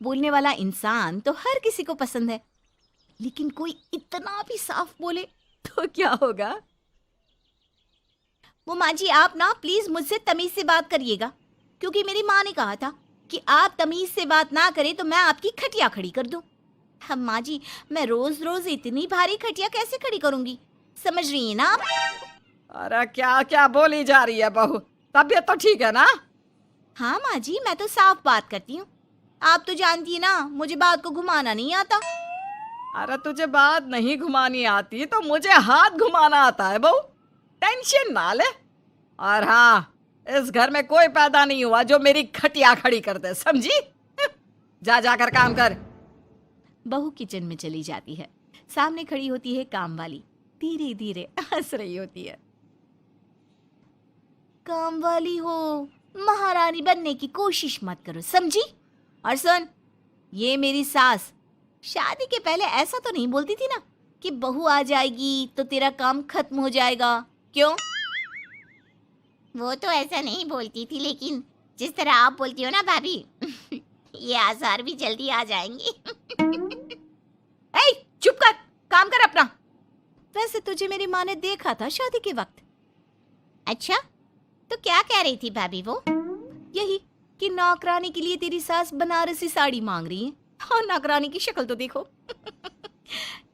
बोलने वाला इंसान तो हर किसी को पसंद है, लेकिन कोई इतना भी साफ बोले तो क्या होगा? वो माँ जी, आप ना प्लीज मुझसे तमीज से बात करिएगा, क्योंकि मेरी माँ ने कहा था कि आप तमीज से बात ना करें तो मैं आपकी खटिया खड़ी कर दूं। हम माँ जी, मैं रोज रोज इतनी भारी खटिया कैसे खड़ी करूंगी, समझ रही हैं ना आप? अरे क्या क्या बोली जा रही है बहू? तबीयत तो ठीक है ना? हाँ माँ जी, मैं तो साफ बात करती हूँ। आप तो जानती है ना, मुझे बात को घुमाना नहीं आता। अरे तुझे बात नहीं घुमानी आती तो मुझे हाथ घुमाना आता है बहू। टेंशन ना ले। और हाँ, इस घर में कोई पैदा नहीं हुआ जो मेरी खटिया खड़ी कर दे, समझी? जा जाकर काम कर। बहू किचन में चली जाती है। सामने खड़ी होती है काम वाली, धीरे धीरे हंस रही होती है। काम वाली हो, महारानी बनने की कोशिश मत करो, समझी? और सुन, ये मेरी सास शादी के पहले ऐसा तो नहीं बोलती थी ना कि बहू आ जाएगी तो तेरा काम खत्म हो जाएगा, क्यों? वो तो ऐसा नहीं बोलती थी, लेकिन जिस तरह आप बोलती हो ना भाभी, ये आसार भी जल्दी आ जाएंगे। ए, चुप कर, काम कर अपना। वैसे तुझे मेरी माँ ने देखा था शादी के वक्त। अच्छा, तो क्या कह रही थी भाभी वो? यही कि नौकरानी के लिए तेरी सास बनारसी साड़ी मांग रही है। और नौकरानी की शक्ल तो देखो।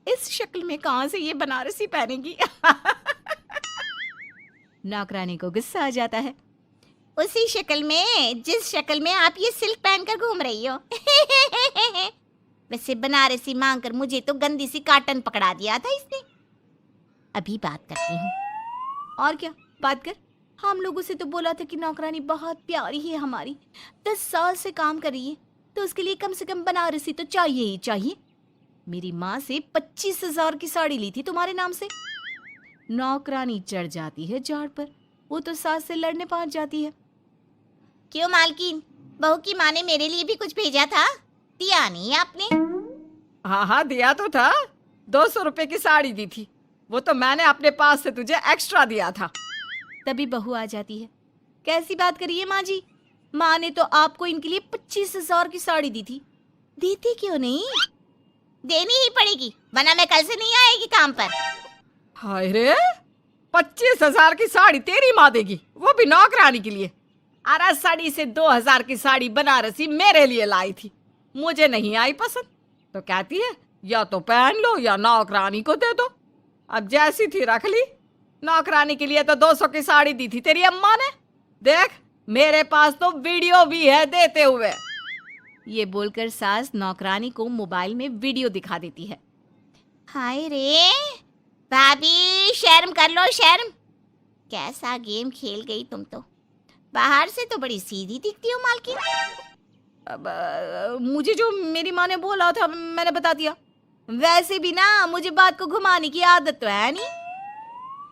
इस शक्ल में कहां से ये बनारसी पहनेगी? नौकरानी को गुस्सा आ जाता है। उसी शक्ल में जिस शक्ल में आप ये सिल्क पहनकर घूम रही हो। वैसे बनारसी मांगकर मुझे तो गंदी सी काटन पकड़ा दिया था इसने। अभी बात करती हूँ। और क्या बात कर? हम लोगों से तो बोला था कि नौकरानी बहुत प्यारी है हमारी, 10 साल से काम कर रही है, तो उसके लिए कम से कम बनारसी तो चाहिए ही चाहिए। मेरी माँ से 25,000 की साड़ी ली थी तुम्हारे नाम से। नौकरानी चढ़ जाती है झाड़ पर, वो तो सास से लड़ने पहुंच जाती है। क्यों मालकिन, बहू की माँ ने मेरे लिए भी कुछ भेजा था, दिया नहीं आपने? हाँ हाँ, दिया तो था। 200 रुपए की साड़ी दी थी, वो तो मैंने अपने पास से तुझे एक्स्ट्रा दिया था। तभी बहू आ जाती है। कैसी बात करिए माँ जी, माँ ने तो आपको इनके लिए 25,000 की साड़ी दी थी, देती क्यों नहीं? देनी ही पड़ेगी, वरना मैं कल से नहीं आएगी काम पर। हाय रे, 25,000 की साड़ी तेरी माँ देगी, वो भी नौकरानी के लिए? अरे साड़ी से 2,000 की साड़ी बनारसी मेरे लिए लाई थी, मुझे नहीं आई पसंद, तो कहती है या तो पहन लो या नौकरानी को दे दो। अब जैसी थी रख ली। नौकरानी के लिए तो 200 की साड़ी दी थी तेरी अम्मा ने। देख, मेरे पास तो वीडियो भी है देते हुए। ये बोलकर सास नौकरानी को मोबाइल में वीडियो दिखा देती है। हाय रे भाभी, शर्म कर लो शर्म। कैसा गेम खेल गई तुम तो। बाहर से तो बड़ी सीधी दिखती हो मालकिन। अब मुझे जो मेरी माँ ने बोला था मैंने बता दिया। वैसे भी ना मुझे बात को घुमाने की आदत तो है नहीं।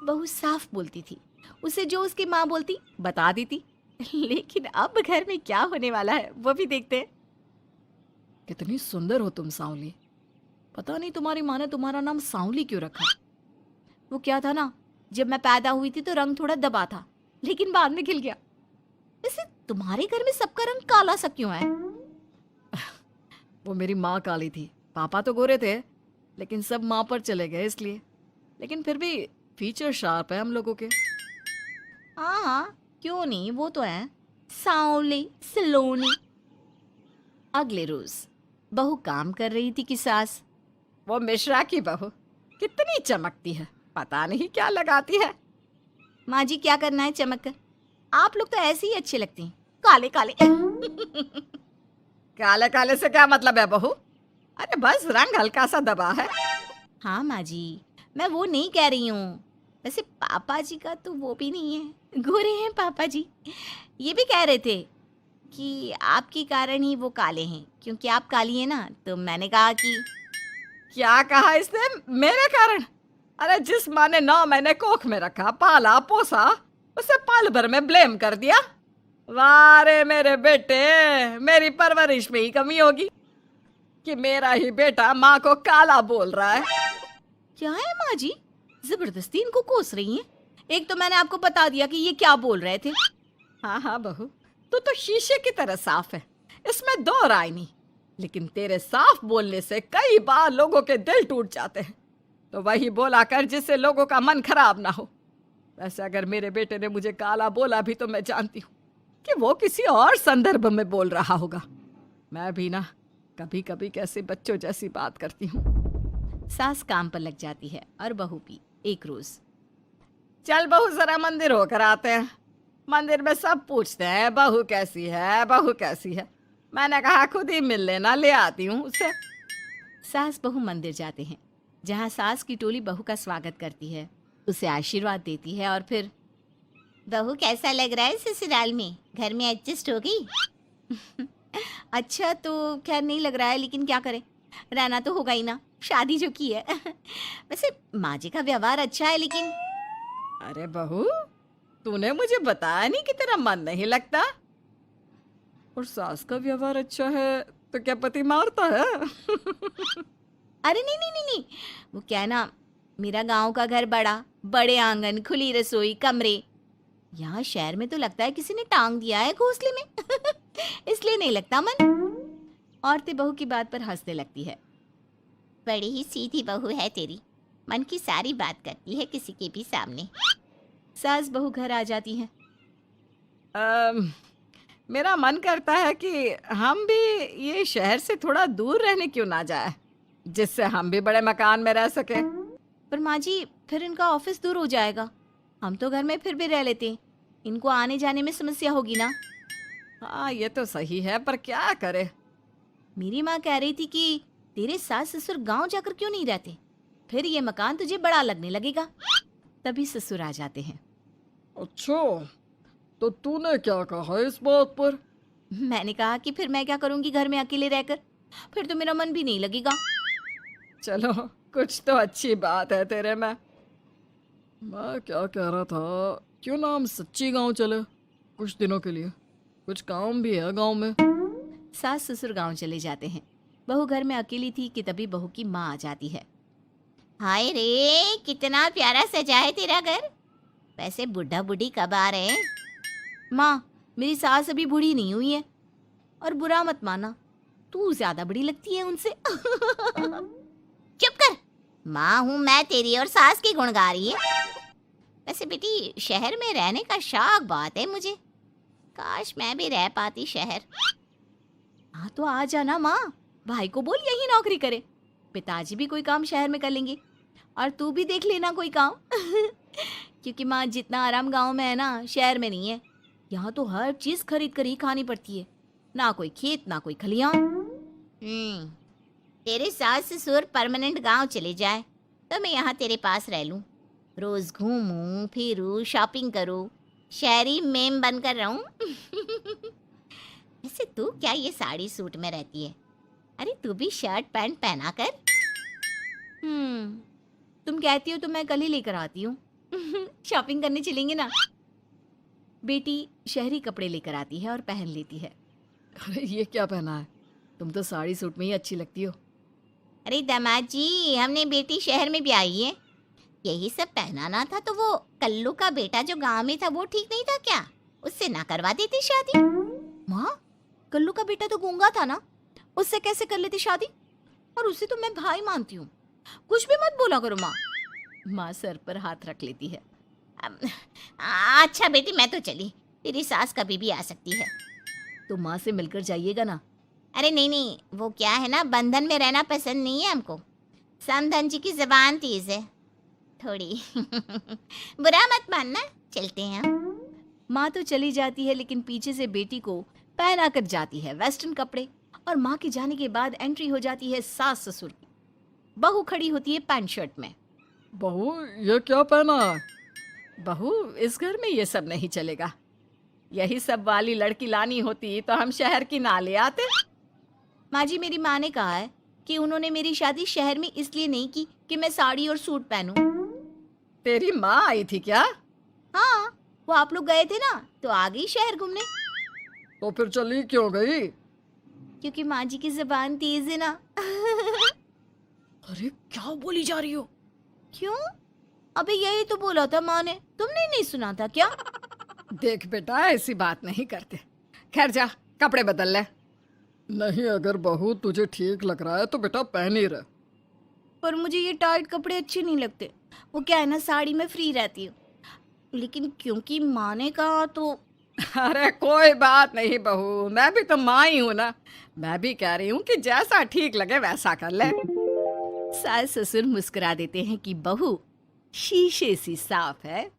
बहू साफ बोलती थी, उसे जो उसकी माँ बोलती बता देती। लेकिन अब घर में क्या होने वाला है वो भी देखते हैं। कितनी सुंदर हो तुम सांवली। पता नहीं तुम्हारी माँ ने तुम्हारा नाम सांवली क्यों रखा। वो क्या था ना, जब मैं पैदा हुई थी तो रंग थोड़ा दबा था, लेकिन बाद में खिल गया। वैसे तुम्हारे घर में सबका रंग काला सा क्यों है? वो मेरी माँ काली थी, पापा तो गोरे थे, लेकिन सब माँ पर चले गए इसलिए। लेकिन फिर भी फीचर शार्प है हम लोगों के। हाँ हाँ, क्यों नहीं, वो तो है सांवले सलोनी। अगले रोज बहू काम कर रही थी कि सास। वो मिश्रा की बहू कितनी चमकती है, पता नहीं क्या लगाती है। माँ जी क्या करना है चमक कर, आप लोग तो ऐसे ही अच्छे लगते हैं, काले काले। काले काले से क्या मतलब है बहू? अरे बस रंग हल्का सा दबा है। हाँ माँ जी, मैं वो नहीं कह रही हूँ। वैसे पापा जी का तो वो भी नहीं है, गोरे हैं पापा जी। ये भी कह रहे थे कि आपके कारण ही वो काले हैं, क्योंकि आप काली हैं ना, तो मैंने कहा कि। क्या कहा इसने मेरे कारण? अरे जिस माँ ने 9 महीने कोख में रखा, पाला पोसा, उसे पल भर में ब्लेम कर दिया। वाह रे मेरे बेटे, मेरी परवरिश में ही कमी होगी कि मेरा ही बेटा माँ को काला बोल रहा है। क्या है माँ जी, जबरदस्ती इनको कोस रही हैं? एक तो मैंने आपको बता दिया कि ये क्या बोल रहे थे। हाँ हाँ बहू, तू तो शीशे की तरह साफ है, इसमें दो राय नहीं। लेकिन तेरे साफ बोलने से कई बार लोगों के दिल टूट जाते हैं। तो वही बोला कर जिससे लोगों का मन खराब ना हो। वैसे अगर मेरे बेटे ने मुझे काला बोला भी तो मैं जानती हूँ कि वो किसी और संदर्भ में बोल रहा होगा। मैं भी ना कभी कभी कैसे बच्चों जैसी बात करती हूँ। सास काम पर लग जाती है और बहू भी एक रोज। चल बहू जरा मंदिर होकर आते हैं। मंदिर में सब पूछते हैं बहू कैसी है, बहू कैसी है। मैंने कहा खुद ही मिल लेना, ले आती हूँ उसे। सास बहू मंदिर जाते हैं, जहाँ सास की टोली बहू का स्वागत करती है, उसे आशीर्वाद देती है और फिर, बहू कैसा लग रहा है ससुराल में, घर में एडजस्ट हो गई? अच्छा तो खैर नहीं लग रहा है, लेकिन क्या करें, रहना तो होगा ही ना, शादी जो की है। वैसे माँ जी का व्यवहार अच्छा है, लेकिन अरे बहू, तूने मुझे बताया नहीं कि तेरा मन नहीं लगता। और सास का व्यवहार अच्छा है तो क्या पति मारता है? अरे नहीं नहीं नहीं नहीं, वो क्या है ना, मेरा गांव का घर बड़ा, बड़े आंगन, खुली रसोई, कमरे। यहाँ शहर में तो लगता है किसी ने टांग दिया है घोंसले में। इसलिए नहीं लगता मन। औरतें बहू की बात पर हंसने लगती है। बड़ी ही सीधी बहू है तेरी, मन की सारी बात करती है किसी के भी सामने। सास बहू घर आ जाती हैं। मेरा मन करता है कि हम भी ये शहर से थोड़ा दूर रहने क्यों ना जाए, जिससे हम भी बड़े मकान में रह सके। पर माँ जी, फिर इनका ऑफिस दूर हो जाएगा। हम तो घर में फिर भी रह लेते हैं, इनको आने जाने में समस्या होगी ना। हाँ ये तो सही है, पर क्या करे। मेरी माँ कह रही थी कि तेरे सास ससुर गांव जाकर क्यों नहीं रहते, फिर ये मकान तुझे बड़ा लगने लगेगा। तभी ससुर आ जाते हैं। अच्छा, तो तूने क्या कहा इस बात पर? मैंने कहा कि फिर मैं क्या करूंगी घर में अकेले रहकर, फिर तो मेरा मन भी नहीं लगेगा। चलो कुछ तो अच्छी बात है तेरे में। मैं क्या कह रहा था, क्यों ना हम सच्ची गांव चले कुछ दिनों के लिए, कुछ काम भी है गांव में। सास ससुर गांव चले जाते हैं। बहू घर में अकेली थी कि तभी बहू की माँ आ जाती है। हाय रे, कितना प्यारा सजा है तेरा घर। वैसे बुढ़ा बुढ़ी कब आ रहे हैं? माँ, मेरी सास अभी बूढ़ी नहीं हुई है, और बुरा मत माना, तू ज्यादा बड़ी लगती है उनसे। चुप कर, माँ हूँ मैं तेरी और सास की गुण गा रही है। वैसे बेटी, शहर में रहने का शौक बहुत है मुझे, काश मैं भी रह पाती शहर। हाँ तो आ जाना माँ, भाई को बोल यही नौकरी करे, पिताजी भी कोई काम शहर में कर लेंगे, और तू भी देख लेना कोई काम। क्योंकि माँ, जितना आराम गांव में है ना, शहर में नहीं है। यहाँ तो हर चीज खरीद कर ही खानी पड़ती है, ना कोई खेत ना कोई खलियान। तेरे सास ससुर परमानेंट गांव चले जाए तो मैं यहाँ तेरे पास रह लूं, रोज घूमूं फिरूं, शॉपिंग करूं, शहरी मेम बनकर रहूं। वैसे तू क्या ये साड़ी सूट में रहती है? अरे तू भी शर्ट पैंट पहना कर। तुम कहती हो तो मैं कल ही लेकर आती हूँ। शॉपिंग करने चलेंगे ना। बेटी शहरी कपड़े लेकर आती है और पहन लेती है। अरे ये क्या पहना है, तुम तो साड़ी सूट में ही अच्छी लगती हो। अरे दामाद जी, हमने बेटी शहर में भी आई है, यही सब पहनाना था तो वो कल्लू का बेटा जो गांव में था वो ठीक नहीं था क्या? उससे ना करवा देती शादी? माँ, कल्लू का बेटा तो गूंगा था ना, उससे कैसे कर लेती शादी? और उसे तो मैं भाई मानती हूँ, कुछ भी मत बोला करो माँ। माँ सर पर हाथ रख लेती है। अच्छा बेटी, मैं तो चली, तेरी सास कभी भी आ सकती है। तो माँ से मिलकर जाइएगा ना। अरे नहीं नहीं, वो क्या है ना, बंधन में रहना पसंद नहीं है हमको। समधन जी की जबान तेज है थोड़ी। बुरा मत मानना, चलते हैं। माँ तो चली जाती है, लेकिन पीछे से बेटी को पहना कर जाती है वेस्टर्न कपड़े, और माँ के जाने के बाद एंट्री हो जाती है सास ससुर की। बहू खड़ी होती है पैंट शर्ट में। बहू ये क्या पहना है? बहू, इस घर में ये सब नहीं चलेगा, यही सब वाली लड़की लानी होती तो हम शहर की ना ले आते। माँ जी, मेरी माँ ने कहा है कि उन्होंने मेरी शादी शहर में इसलिए नहीं की कि मैं साड़ी और सूट पहनूं। तेरी माँ आई थी क्या? हाँ, वो आप लोग गए थे ना तो आ गई शहर घूमने। तो फिर चली क्यों गई? क्योंकि माँ जी की जबान तेज है ना। अरे क्या बोली जा रही हो? क्यों? अबे यही तो बोला था माँ ने, तुमने नहीं सुना था क्या? देख बेटा, ऐसी बात नहीं करते। खैर जा, कपड़े बदल ले। नहीं, अगर बहू तुझे ठीक लग रहा है तो बेटा पहन ही रह। पर मुझे ये टाइट कपड़े अच्छे नहीं लगते। वो क्या है ना, साड़ी में फ्री रहती हूँ, लेकिन क्योंकि माँ ने कहा तो। अरे कोई बात नहीं बहू, मैं भी तो माँ ही हूँ ना। मैं भी कह रही हूँ कि जैसा ठीक लगे वैसा कर ले। सास ससुर मुस्कुरा देते हैं कि बहू शीशे सी साफ है।